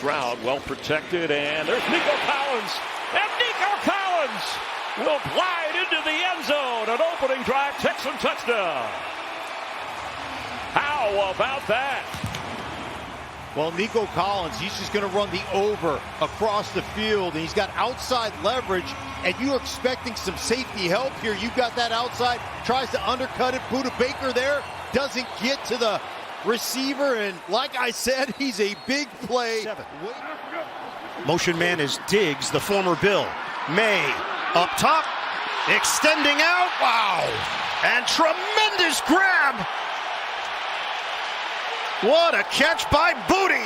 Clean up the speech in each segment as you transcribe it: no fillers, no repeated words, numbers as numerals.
Stroud well protected, and there's Nico Collins. And Nico Collins will glide into the end zone. An opening drive Texan touchdown. How about that? Well, Nico Collins, he's just going to run the over across the field, and he's got outside leverage, and you're expecting some safety help here. You've got that outside, tries to undercut it. Buda Baker there, doesn't get to the receiver, and like I said, he's a big play. Motion man is Diggs, the former Bill. May up top, extending out, wow, and tremendous grab. What a catch by Booty.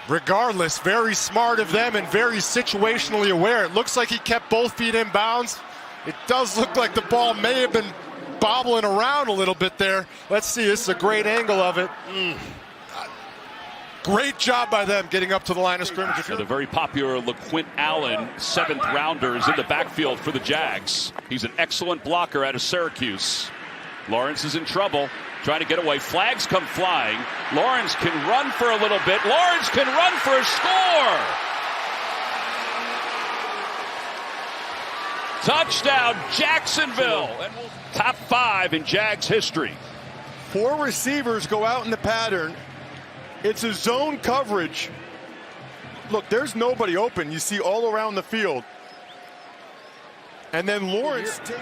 Regardless, very smart of them and very situationally aware. It looks like he kept both feet in bounds. It does look like the ball may have been bobbling around a little bit there. Let's see, this is a great angle of it. Great job by them getting up to the line of scrimmage. The very popular LaQuint Allen, 7th rounder, is in the backfield for the Jags. He's an excellent blocker out of Syracuse. Lawrence is in trouble, trying to get away. Flags come flying. Lawrence can run for a little bit. Lawrence can run for a score. Touchdown, Jacksonville. Top 5 in Jags history. 4 receivers go out in the pattern. It's a zone coverage. Look, there's nobody open. You see all around the field. And then Lawrence takes...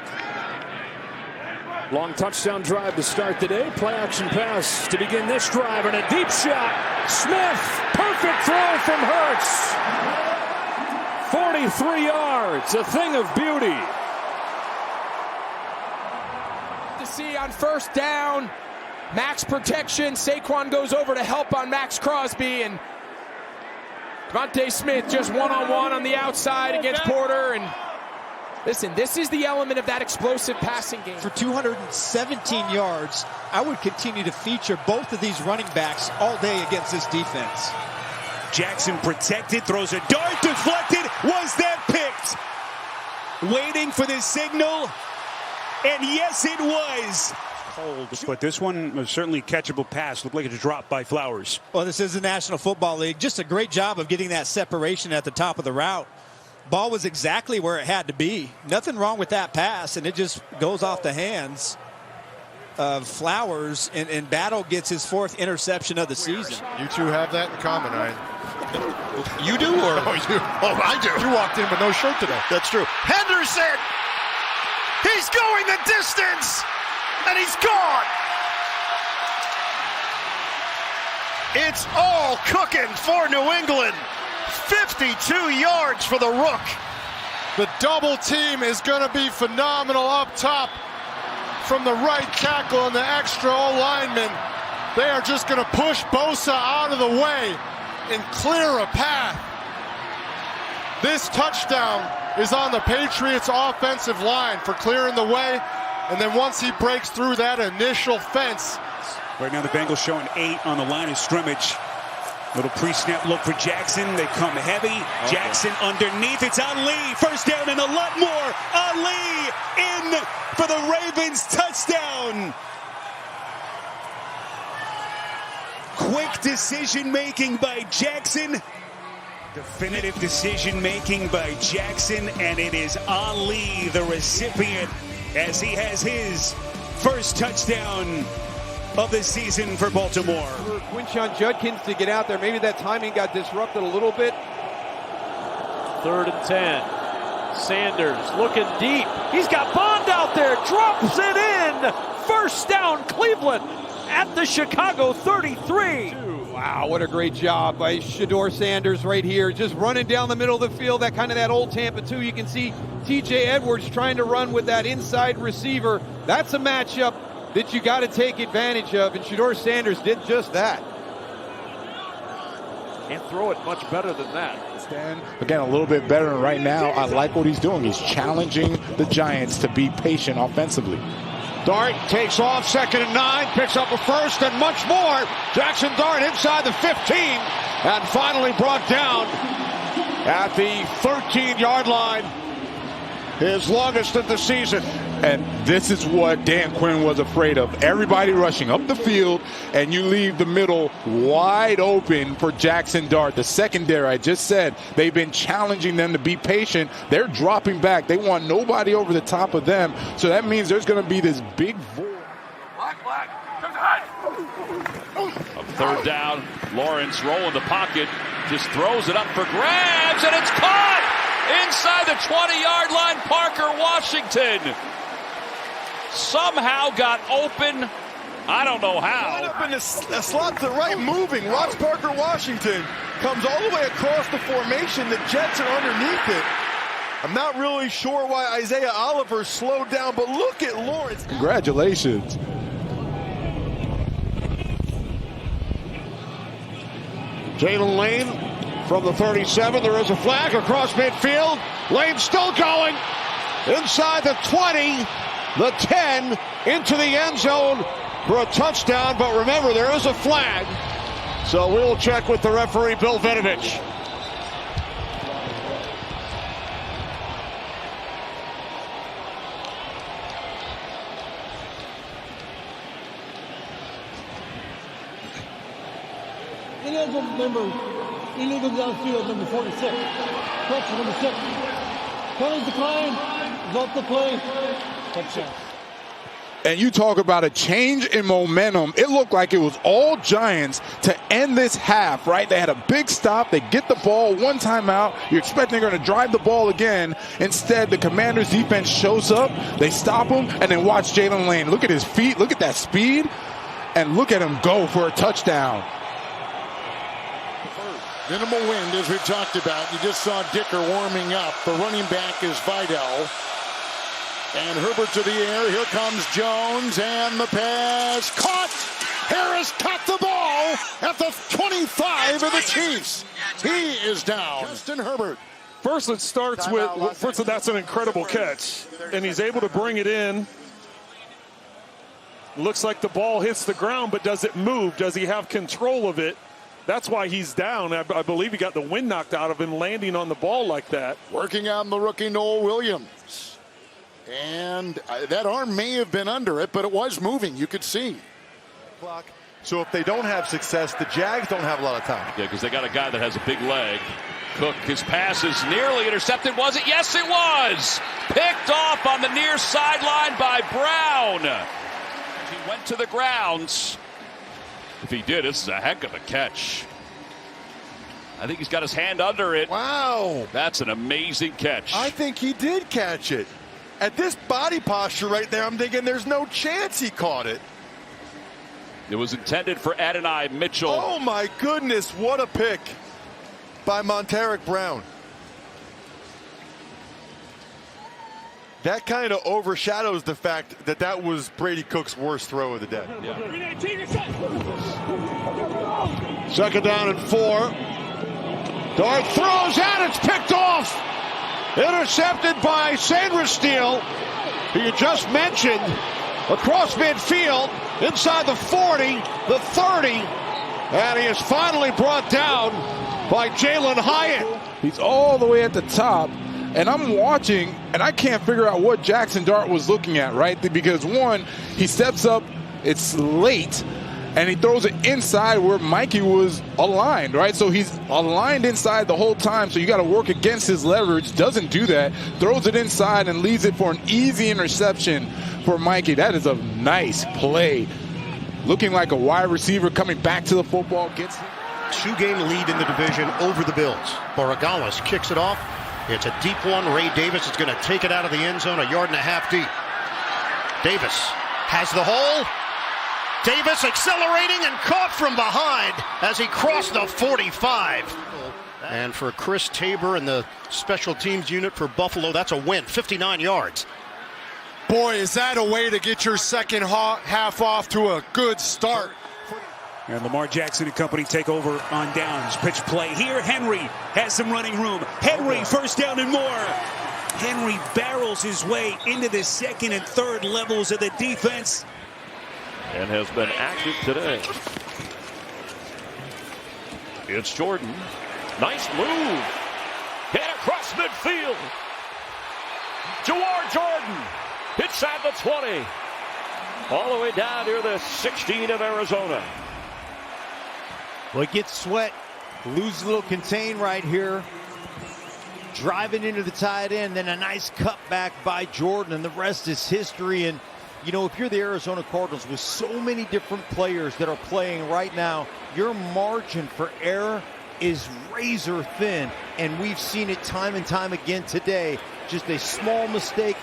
Long touchdown drive to start the day. Play action pass to begin this drive, and a deep shot. Smith, perfect throw from Hurts. 43 yards, a thing of beauty. To see on first down, max protection. Saquon goes over to help on Max Crosby, and Devontae Smith just one-on-one on the outside against Porter. And listen, this is the element of that explosive passing game. For 217 yards, I would continue to feature both of these running backs all day against this defense. Jackson protected, throws a dart, deflected. Was that picked? Waiting for the signal, and yes, it was. Cold, but this one was certainly a catchable pass. Looked like it was dropped by Flowers. Well, this is the National Football League. Just a great job of getting that separation at the top of the route. Ball was exactly where it had to be. Nothing wrong with that pass, and it just goes off the hands of Flowers, and Battle gets his 4th interception of the season. You two have that in common, Ryan. You do, or? Oh, I do. You walked in with no shirt today. That's true. Henderson! He's going the distance! And he's gone! It's all cooking for New England. 52 yards for the Rook. The double team is going to be phenomenal up top from the right tackle and the extra O-lineman. They are just going to push Bosa out of the way and clear a path. This touchdown is on the Patriots offensive line for clearing the way. And then once he breaks through that initial fence. Right now the Bengals showing 8 on the line of scrimmage. Little pre-snap look for Jackson. They come heavy. Jackson underneath. It's Ali. First down and a lot more. Ali in for the Ravens touchdown. Quick decision-making by Jackson. Definitive decision-making by Jackson. And it is Ali, the recipient, as he has his first touchdown of the season for Baltimore. For Quinshon Judkins to get out there, maybe that timing got disrupted a little bit. 3rd and 10. Sanders looking deep. He's got Bond out there, drops it in. First down, Cleveland at the Chicago 33. Wow, what a great job by Shedeur Sanders right here, just running down the middle of the field. That old Tampa 2. You can see TJ Edwards trying to run with that inside receiver. That's a matchup that you got to take advantage of, and Shedeur Sanders did just that. Can't throw it much better than that. Again, a little bit better, and right now I like what he's doing. He's challenging the Giants to be patient offensively. Dart takes off, 2nd and 9, picks up a first and much more. Jackson Dart inside the 15, and finally brought down at the 13-yard line, his longest of the season. And this is what Dan Quinn was afraid of. Everybody rushing up the field, and you leave the middle wide open for Jackson Dart. The secondary, I just said, they've been challenging them to be patient. They're dropping back. They want nobody over the top of them. So that means there's going to be this big void. Third down, Lawrence rolling the pocket, just throws it up for grabs, and it's caught inside the 20-yard line. Parker Washington somehow got open. I don't know how. Line up in the slot to the right, moving. Watch Parker Washington comes all the way across the formation. The Jets are underneath it. I'm not really sure why Isaiah Oliver slowed down, but look at Lawrence. Congratulations. Jalen Lane from the 37. There is a flag across midfield. Lane still going. Inside the 20, the 10, into the end zone for a touchdown. But remember, there is a flag. So we'll check with the referee, Bill Vinovich. Illegal downfield, number 46. Correction, number 6. Penalty decline. Result the play. Touchdown. And you talk about a change in momentum. It looked like it was all Giants to end this half, right? They had a big stop. They get the ball, one timeout. You're expecting they're going to drive the ball again. Instead, the Commanders' defense shows up. They stop him, and then watch Jalen Lane. Look at his feet. Look at that speed. And look at him go for a touchdown. Minimal wind, as we talked about. You just saw Dicker warming up. The running back is Vidal. And Herbert to the air. Here comes Jones, and the pass caught. Harris caught the ball at the 25 of the Chiefs. He is down. Justin Herbert. First, it starts with, that's an incredible catch. And he's able to bring it in. Looks like the ball hits the ground, but does it move? Does he have control of it? That's why he's down. I believe he got the wind knocked out of him landing on the ball like that. Working on the rookie Noel Williams. And that arm may have been under it, but it was moving. You could see. So if they don't have success, the Jags don't have a lot of time. Yeah, because they got a guy that has a big leg. Cook, his pass is nearly intercepted. Was it? Yes, it was. Picked off on the near sideline by Brown. He went to the grounds. If he did, this is a heck of a catch. I think he's got his hand under it. Wow. That's an amazing catch. I think he did catch it. At this body posture right there, I'm thinking there's no chance he caught it. It was intended for Adonai Mitchell. Oh, my goodness. What a pick by Montaric Brown. That kind of overshadows the fact that that was Brady Cook's worst throw of the day. Yeah. Second down and 4. Dart throws out. It's picked off. Intercepted by Sandersteele, who you just mentioned, across midfield, inside the 40, the 30, and he is finally brought down by Jalen Hyatt. He's all the way at the top. And I'm watching, and I can't figure out what Jackson Dart was looking at, right? Because, one, he steps up, it's late, and he throws it inside where Mikey was aligned, right? So he's aligned inside the whole time, so you got to work against his leverage. Doesn't do that. Throws it inside and leaves it for an easy interception for Mikey. That is a nice play. Looking like a wide receiver coming back to the football. Gets 2-game lead in the division over the Bills. Borregales kicks it off. It's a deep one. Ray Davis is going to take it out of the end zone, 1.5 yards deep. Davis has the hole. Davis accelerating and caught from behind as he crossed the 45. And for Chris Tabor and the special teams unit for Buffalo, that's a win, 59 yards. Boy, is that a way to get your second half off to a good start. And Lamar Jackson and company take over on downs. Pitch play here. Henry has some running room. Henry, first down and more. Henry barrels his way into the second and third levels of the defense. And has been active today. It's Jordan. Nice move. Hit across midfield. Jawar Jordan Inside the 20. All the way down near the 16 of Arizona. Well, it gets Sweat. Lose a little contain right here. Driving into the tight end, then a nice cutback by Jordan, and the rest is history. And, you know, if you're the Arizona Cardinals with so many different players that are playing right now, your margin for error is razor thin. And we've seen it time and time again today. Just a small mistake.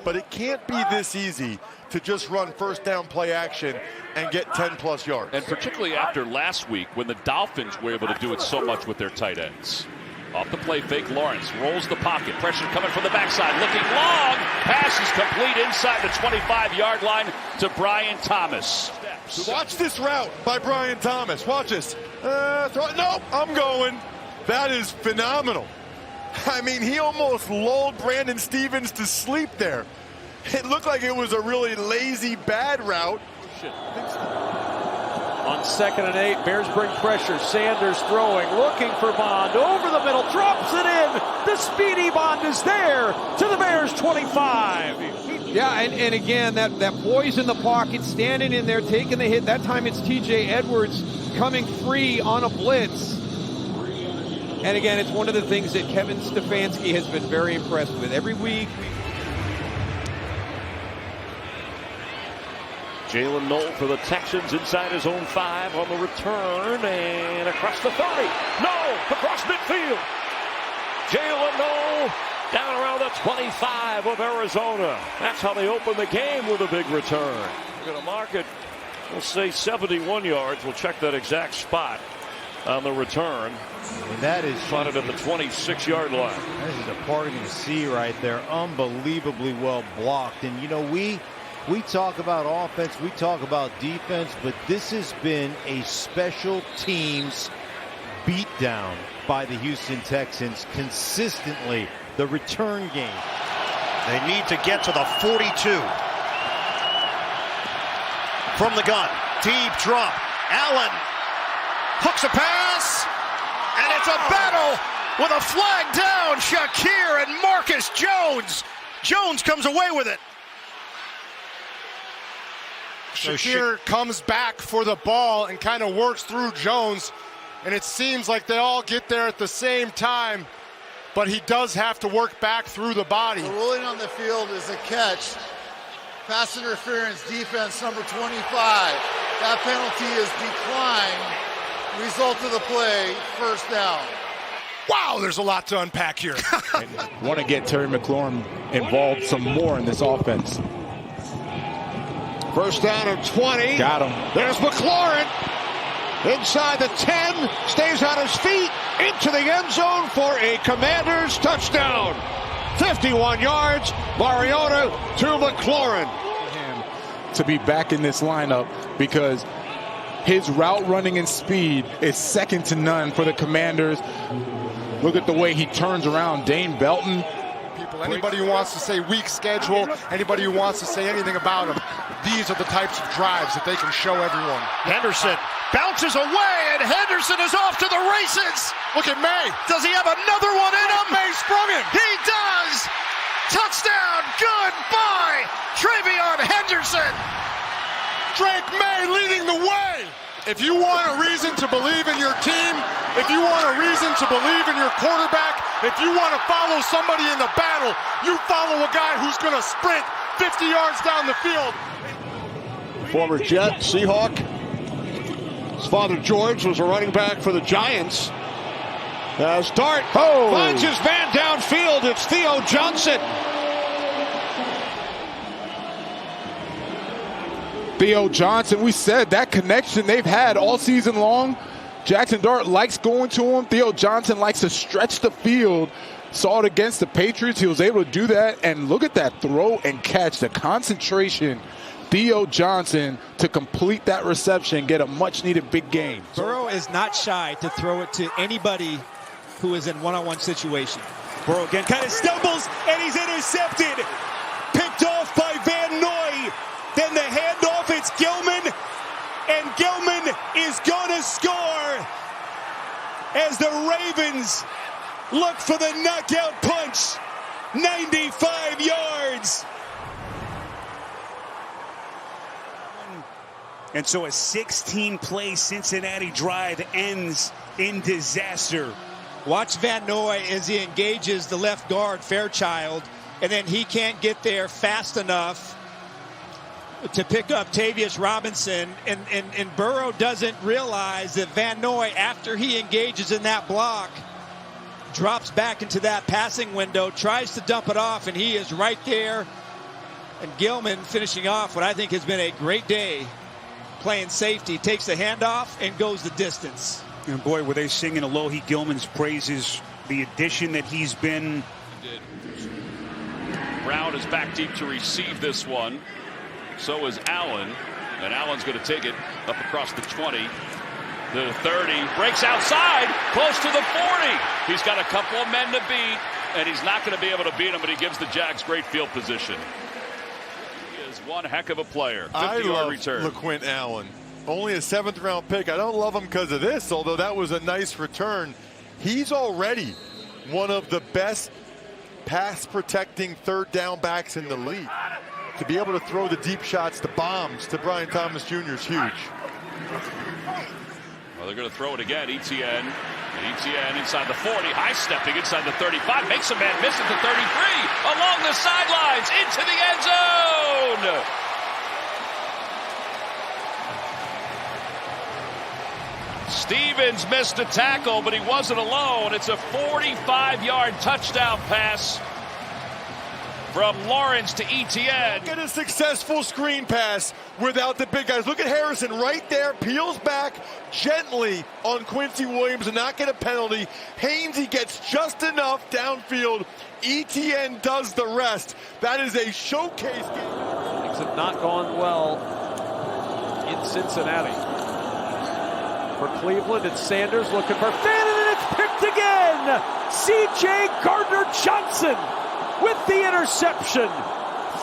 But it can't be this easy to just run first down play action and get 10-plus yards. And particularly after last week when the Dolphins were able to do it so much with their tight ends. Off the play fake, Lawrence rolls the pocket. Pressure coming from the backside. Looking long. Pass is complete inside the 25-yard line to Brian Thomas. Watch this route by Brian Thomas. Watch this. Nope, I'm going. That is phenomenal. I mean, he almost lulled Brandon Stevens to sleep there. It looked like it was a really lazy, bad route. On 2nd and 8, Bears bring pressure. Sanders throwing, looking for Bond. Over the middle, drops it in. The speedy Bond is there to the Bears 25. Yeah, and again, that poise in the pocket, standing in there, taking the hit. That time it's TJ Edwards coming free on a blitz. And again, it's one of the things that Kevin Stefanski has been very impressed with. Every week, Jalen Knoll for the Texans inside his own 5 on the return and across the 30. No, across midfield. Jalen Knoll down around the 25 of Arizona. That's how they open the game with a big return. We're going to mark it, we'll say 71 yards. We'll check that exact spot on the return. And that is spotted at the 26-yard line. This is a party to see right there. Unbelievably well blocked. And, you know, we talk about offense, we talk about defense, but this has been a special teams beatdown by the Houston Texans consistently. The return game. They need to get to the 42. From the gun, deep drop. Allen hooks a pass, and it's a battle with a flag down. Shakir and Marcus Jones. Jones comes away with it. Shakir comes back for the ball and kind of works through Jones, and it seems like they all get there at the same time, but he does have to work back through the body. The ruling on the field is a catch. Pass interference, defense number 25. That penalty is declined. Result of the play, first down. Wow, there's a lot to unpack here. Want to get Terry McLaurin involved some more in this offense. First down and 20. Got him. There's McLaurin. Inside the 10. Stays on his feet. Into the end zone for a Commanders touchdown. 51 yards. Mariota to McLaurin. To be back in this lineup because his route running and speed is second to none for the Commanders. Look at the way he turns around Dane Belton. Anybody who wants to say weak schedule, anybody who wants to say anything about him, these are the types of drives that they can show everyone. Henderson bounces away, and Henderson is off to the races. Look at May. Does he have another one in him? May sprung him. He does. Touchdown. Goodbye, Travion Henderson. Drake May leading the way. If you want a reason to believe in your team, if you want a reason to believe in your quarterback, if you want to follow somebody in the battle, you follow a guy who's going to sprint 50 yards down the field. Former Jet, Seahawk. His father George was a running back for the Giants. As Dart finds his man downfield, it's Theo Johnson. Theo Johnson, we said that connection they've had all season long. Jackson Dart likes going to him. Theo Johnson likes to stretch the field. Saw it against the Patriots. He was able to do that. And look at that throw and catch, the concentration. Theo Johnson to complete that reception, get a much-needed big gain. Burrow is not shy to throw it to anybody who is in one-on-one situation. Burrow again kind of stumbles, and he's intercepted. Picked off by Van Noy. Then the handoff, it's Gilman. And Gilman is going to score as the Ravens look for the knockout punch. 95 yards. And so a 16-play Cincinnati drive ends in disaster. Watch Van Noy as he engages the left guard, Fairchild, and then he can't get there fast enough to pick up Tavius Robinson. And Burrow doesn't realize that Van Noy, after he engages in that block, drops back into that passing window, tries to dump it off, and he is right there. And Gilman finishing off what I think has been a great day playing safety, takes the handoff and goes the distance. And boy, were they singing Alohi Gilman's praises, the addition that he's been. Brown is back deep to receive this one. So is Allen. And Allen's going to take it up across the 20. The 30. Breaks outside. Close to the 40. He's got a couple of men to beat. And he's not going to be able to beat him, but he gives the Jags great field position. He is one heck of a player. 50-yard return. LaQuint Allen. Only a 7th-round pick. I don't love him because of this, although that was a nice return. He's already one of the best pass-protecting third-down backs in the league. To be able to throw the deep shots, the bombs to Brian Thomas Jr. is huge. Well, they're going to throw it again. Etienne. And Etienne inside the 40. High-stepping inside the 35. Makes a man miss at the 33. Along the sidelines. Into the end zone. Stevens missed a tackle, but he wasn't alone. It's a 45-yard touchdown pass from Lawrence to Etienne. Look at a successful screen pass without the big guys. Look at Harrison right there, peels back gently on Quincy Williams and not get a penalty. Hainsey gets just enough downfield. Etienne does the rest. That is a showcase game. Things have not gone well in Cincinnati. For Cleveland, it's Sanders looking for Finn, and it's picked again! C.J. Gardner-Johnson with the interception.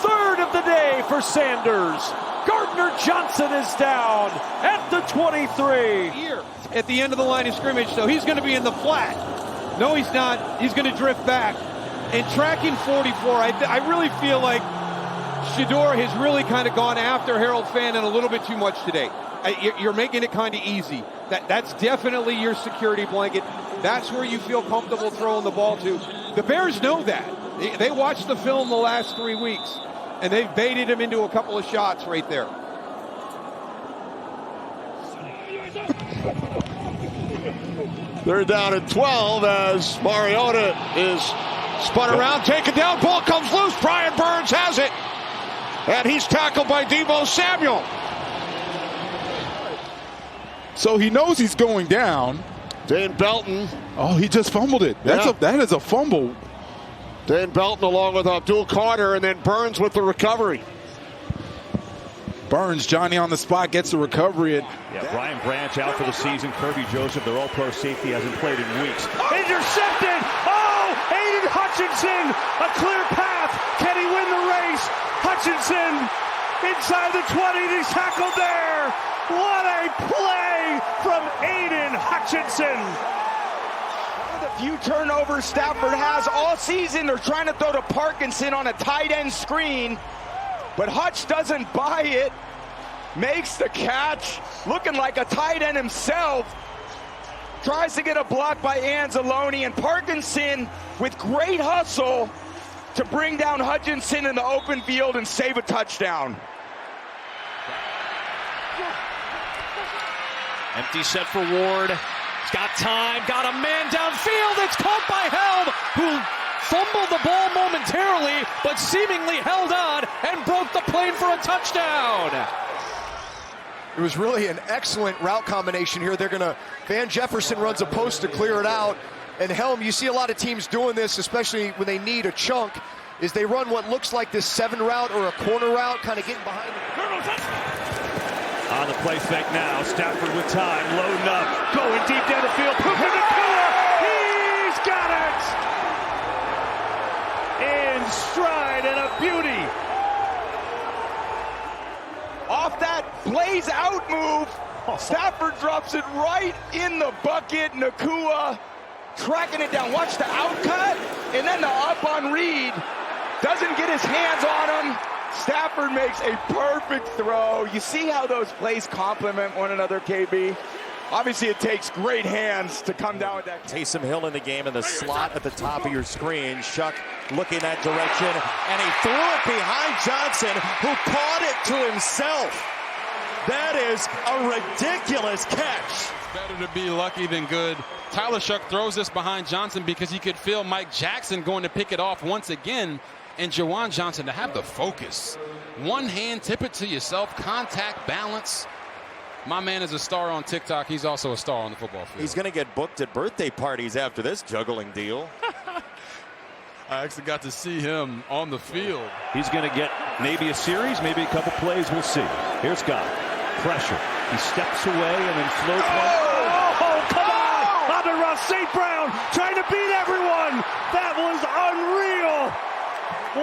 3rd of the day for Sanders. Gardner-Johnson is down at the 23. Here at the end of the line of scrimmage, so he's going to be in the flat. No, he's not. He's going to drift back. And tracking 44, I really feel like Shedeur has really kind of gone after Harold Fannin a little bit too much today. You're making it kind of easy. That's definitely your security blanket. That's where you feel comfortable throwing the ball to. The Bears know that. They watched the film the last 3 weeks, and they've baited him into a couple of shots right there. They're down at 12 as Mariota is spun around, taken down, ball comes loose. Brian Burns has it, and he's tackled by Deebo Samuel. So he knows he's going down. Dan Belton. Oh, he just fumbled it. That is a fumble. Dan Belton along with Abdul Carter, and then Burns with the recovery. Burns, Johnny on the spot, gets the recovery. Brian Branch out for the season. Kirby Joseph, their all-pro safety, hasn't played in weeks. Intercepted! Oh! Aiden Hutchinson! A clear path! Can he win the race? Hutchinson inside the 20. He's tackled there! What a play from Aiden Hutchinson! The few turnovers Stafford has all season. They're trying to throw to Parkinson on a tight end screen, but Hutch doesn't buy it. Makes the catch, looking like a tight end himself. Tries to get a block by Anzalone, and Parkinson with great hustle to bring down Hutchinson in the open field and save a touchdown. Empty set for Ward. He's got time, got a man downfield. It's caught by Helm, who fumbled the ball momentarily, but seemingly held on and broke the plane for a touchdown. It was really an excellent route combination here. Van Jefferson runs a post to clear it out. And Helm, you see a lot of teams doing this, especially when they need a chunk, is they run what looks like this 7 route or a corner route, kind of getting behind it. On the play fake now, Stafford with time, loading up, going deep down the field, Puka Nacua, he's got it! In stride and a beauty. Off that blaze out move, Stafford drops it right in the bucket. Nacua tracking it down. Watch the outcut, and then the up on Reed. Doesn't get his hands on him. Stafford makes a perfect throw. You see how those plays complement one another, KB? Obviously, it takes great hands to come down with that. Taysom Hill in the game in the slot at the top of your screen. Shuck looking that direction, and he threw it behind Johnson, who caught it to himself. That is a ridiculous catch. It's better to be lucky than good. Tyler Shuck throws this behind Johnson because he could feel Mike Jackson going to pick it off once again. And Jawan Johnson to have the focus. One hand, tip it to yourself, contact, balance. My man is a star on TikTok. He's also a star on the football field. He's going to get booked at birthday parties after this juggling deal. I actually got to see him on the field. He's going to get maybe a series, maybe a couple plays. We'll see. Here's Goff. Pressure. He steps away and then floats one. Come on! Amon-Ra St. Brown trying to beat everyone. That was unreal.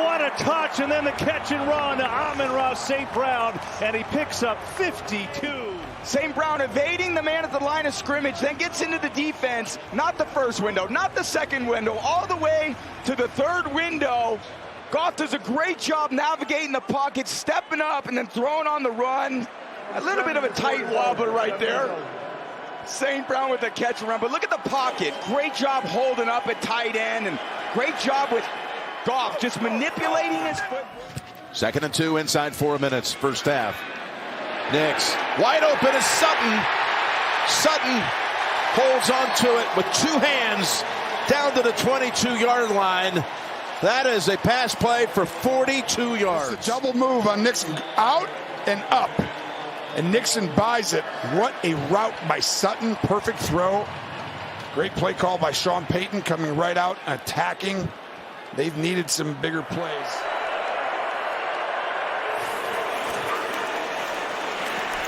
What a touch, and then the catch and run to Amon-Ra St. Brown, and he picks up 52. St. Brown evading the man at the line of scrimmage, then gets into the defense. Not the first window, not the second window, all the way to the third window. Goff does a great job navigating the pocket, stepping up, and then throwing on the run. A little bit of a tight wobbler right there. St. Brown with the catch and run, but look at the pocket. Great job holding up at tight end, and great job with Goff just manipulating his foot. 2nd and 2 inside 4 minutes, first half. Nix wide open is Sutton. Sutton holds on to it with 2 hands down to the 22-yard line. That is a pass play for 42 yards. It's a double move on Nixon, out and up. And Nixon buys it. What a route by Sutton. Perfect throw. Great play call by Sean Payton coming right out, attacking. They've needed some bigger plays.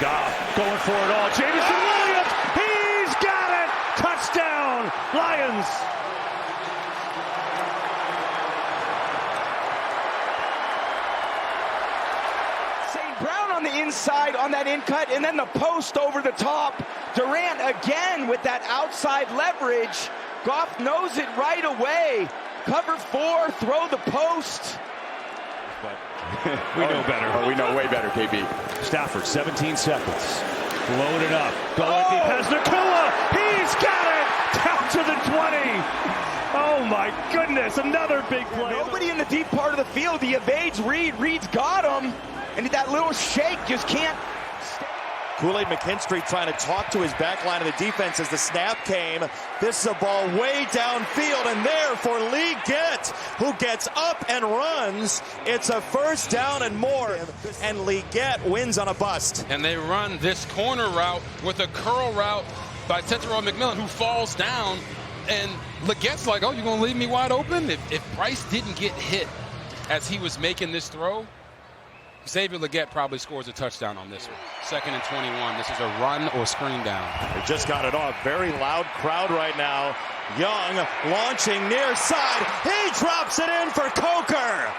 Goff going for it all. Jameson Williams, he's got it! Touchdown, Lions! St. Brown on the inside on that in cut, and then the post over the top. Durant again with that outside leverage. Goff knows it right away. Cover 4, throw the post. But we know better. Oh, we know way better, KB. Stafford, 17 seconds. Loaded up. Going deep. Has Nakua. He's got it. Down to the 20. Oh, my goodness. Another big play. Nobody in the deep part of the field. He evades Reed. Reed's got him. And that little shake just can't. Kool-Aid McKinstry trying to talk to his back line of the defense as the snap came. This is a ball way downfield, and there for Lee Gett, who gets up and runs. It's a first down and more, and Lee Gett wins on a bust. And they run this corner route with a curl route by Tetairoa McMillan, who falls down, and Legette's like, oh, you're going to leave me wide open? If Bryce didn't get hit as he was making this throw, Xavier Legette probably scores a touchdown on this one. 2nd and 21. This is a run or screen down. They just got it off. Very loud crowd right now. Young launching near side. He drops it in for Coker.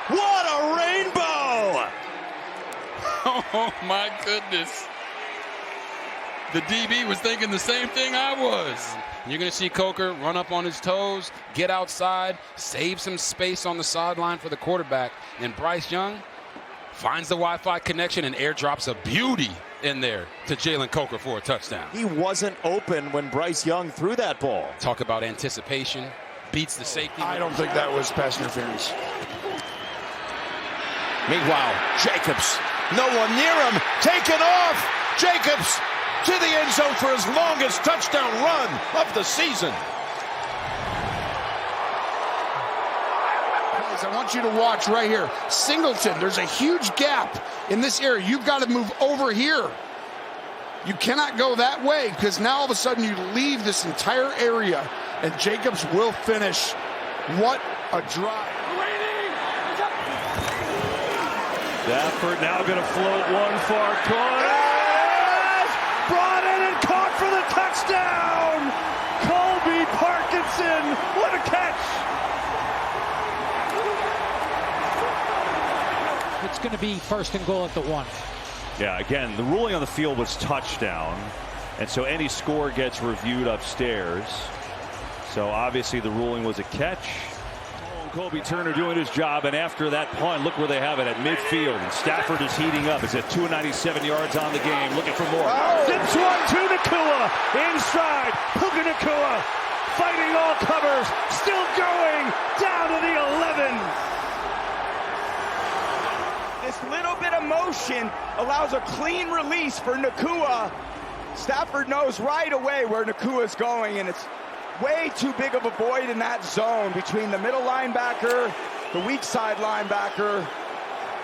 What a rainbow! Oh, my goodness. The DB was thinking the same thing I was. You're going to see Coker run up on his toes, get outside, save some space on the sideline for the quarterback. And Bryce Young finds the Wi-Fi connection and airdrops a beauty in there to Jalen Coker for a touchdown. He wasn't open when Bryce Young threw that ball. Talk about anticipation. Beats the safety. I don't think that was pass interference. Meanwhile, Jacobs, no one near him, taken off. Jacobs to the end zone for his longest touchdown run of the season. I want you to watch right here. Singleton, there's a huge gap in this area. You've got to move over here. You cannot go that way because now all of a sudden you leave this entire area and Jacobs will finish. What a drive. Stafford now going to float one far corner. Brought in and caught for the touchdown. Colby Parkinson. What a catch. It's going to be 1st and goal at the 1. Yeah, again, the ruling on the field was touchdown, and so any score gets reviewed upstairs. So obviously the ruling was a catch. Kobe Turner doing his job, and after that punt, look where they have it at midfield. And Stafford is heating up. It's at 297 yards on the game, looking for more. Zips one to Nakua, in stride, Puka Nakua, fighting all covers, still going, down to the 11. This little bit of motion allows a clean release for Nakua. Stafford knows right away where Nakua's going, and it's way too big of a void in that zone between the middle linebacker, the weak side linebacker.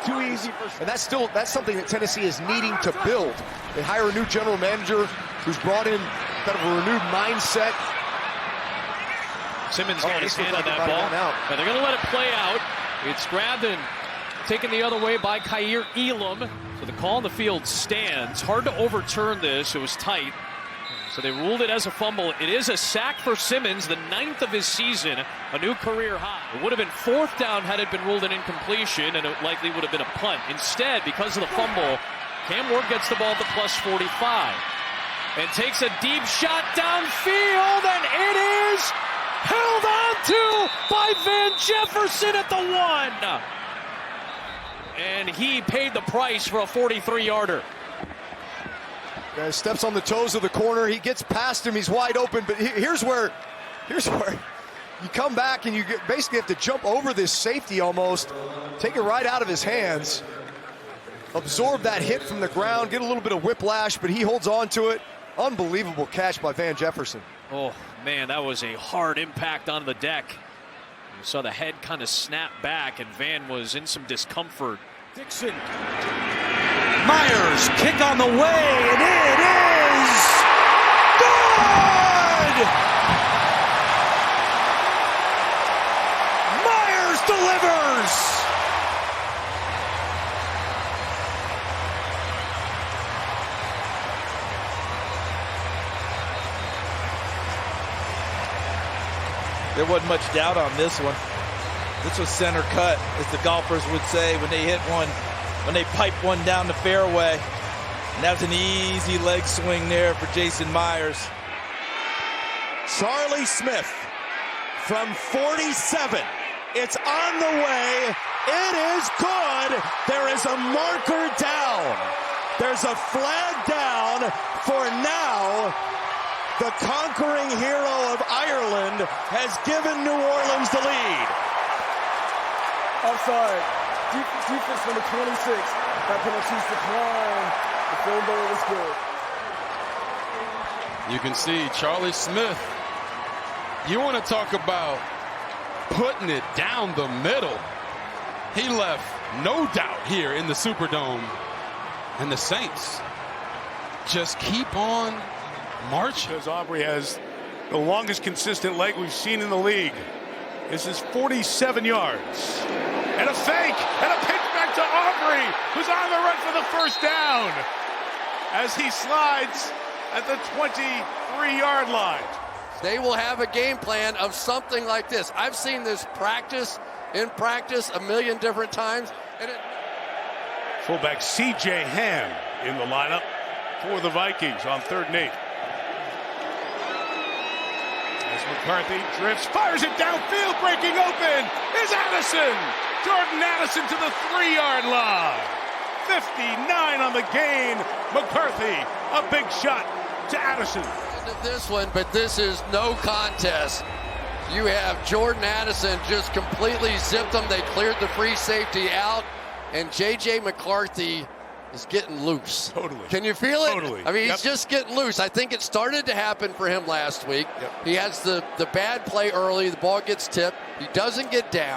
Too easy for... And that's something that Tennessee is needing to build. They hire a new general manager who's brought in kind of a renewed mindset. Simmons got his hand on that ball. Now they're going to let it play out. It's grabbed and taken the other way by Kaiir Elam. So the call on the field stands. Hard to overturn this. It was tight. So they ruled it as a fumble. It is a sack for Simmons, the 9th of his season, a new career high. It would have been 4th down had it been ruled an incompletion, and it likely would have been a punt. Instead, because of the fumble, Cam Ward gets the ball at the plus 45 and takes a deep shot downfield, and it is held on to by Van Jefferson at the 1. And he paid the price for a 43-yarder. Steps on the toes of the corner. He gets past him. He's wide open. But here's where you come back and you basically have to jump over this safety almost. Take it right out of his hands. Absorb that hit from the ground. Get a little bit of whiplash, but he holds on to it. Unbelievable catch by Van Jefferson. Oh, man, that was a hard impact on the deck. You saw the head kind of snap back, and Van was in some discomfort. Dixon. Myers, kick on the way, and it is good! Myers delivers! There wasn't much doubt on this one. This was center cut, as the golfers would say when they hit one, when they pipe one down the fairway. And that was an easy leg swing there for Jason Myers. Charlie Smith from 47. It's on the way. It is good. There is a marker down. There's a flag down for now. The conquering hero of Ireland has given New Orleans the lead. Offside. Defense number 26. That penalty's declined. The field goal is good. You can see Charlie Smith. You want to talk about putting it down the middle. He left no doubt here in the Superdome. And the Saints just keep on marching. Because Aubrey has the longest consistent leg we've seen in the league. This is 47 yards. And a fake, and a pitch back to Aubrey, who's on the run for the first down as he slides at the 23-yard line. They will have a game plan of something like this. I've seen this in practice a million different times. And Fullback C.J. Ham in the lineup for the Vikings on 3rd and 8. As McCarthy drifts, fires it downfield, breaking open is Addison. Jordan Addison to the 3-yard line. 59 on the gain. McCarthy, a big shot to Addison. This one, but this is no contest. You have Jordan Addison just completely zipped them. They cleared the free safety out, and J.J. McCarthy is getting loose. Totally. Can you feel it? Totally. I mean, he's just getting loose. I think it started to happen for him last week. He has the bad play early. The ball gets tipped. He doesn't get down.